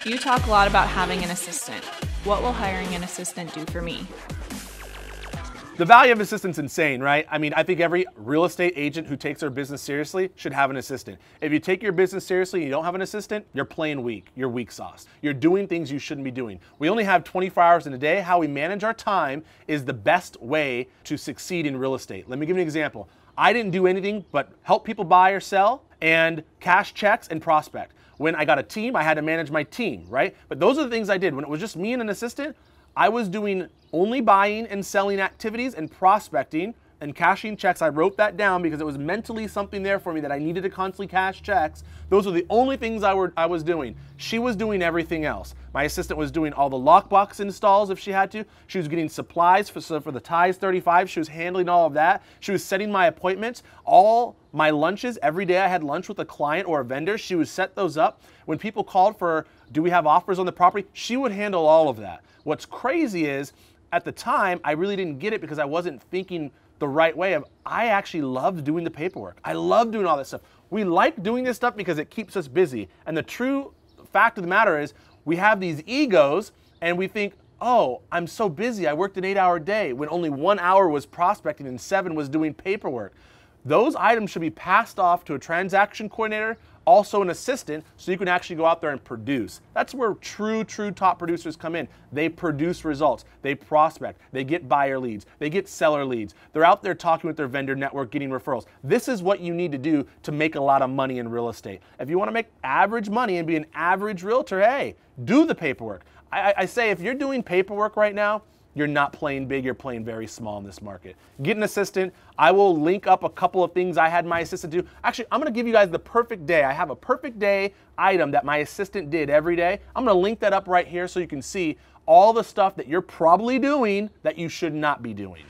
You talk a lot about having an assistant. What will hiring an assistant do for me? The value of assistant's insane, right? I mean, I think every real estate agent who takes their business seriously should have an assistant. If you take your business seriously and you don't have an assistant, you're playing weak. You're weak sauce. You're doing things you shouldn't be doing. We only have 24 hours in a day. How we manage our time is the best way to succeed in real estate. Let me give you an example. I didn't do anything but help people buy or sell and cash checks and prospect. When I got a team, I had to manage my team, right? But those are the things I did. When it was just me and an assistant, I was doing only buying and selling activities and prospecting and cashing checks. I wrote that down because it was mentally something there for me that I needed to constantly cash checks. Those were the only things I was doing. She was doing everything else. My assistant was doing all the lockbox installs if she had to. She was getting supplies for the ties 35. She was handling all of that. She was setting my appointments. All my lunches, every day I had lunch with a client or a vendor, she would set those up. When people called for, do we have offers on the property? She would handle all of that. What's crazy is, at the time, I really didn't get it because I wasn't thinking the right way of, I actually loved doing the paperwork. I love doing all this stuff. We like doing this stuff because it keeps us busy. And the true fact of the matter is, we have these egos and we think, oh, I'm so busy. I worked an 8-hour day when only 1 hour was prospecting and 7 was doing paperwork. Those items should be passed off to a transaction coordinator, also an assistant, so you can actually go out there and produce. That's where true top producers come in. They produce results. They prospect. They get buyer leads. They get seller leads. They're out there talking with their vendor network, getting referrals. This is what you need to do to make a lot of money in real estate. If you want to make average money and be an average realtor, hey, do the paperwork. I say if you're doing paperwork right now, you're not playing big, you're playing very small in this market. Get an assistant. I will link up a couple of things I had my assistant do. Actually, I'm gonna give you guys the perfect day. I have a perfect day item that my assistant did every day. I'm gonna link that up right here so you can see all the stuff that you're probably doing that you should not be doing.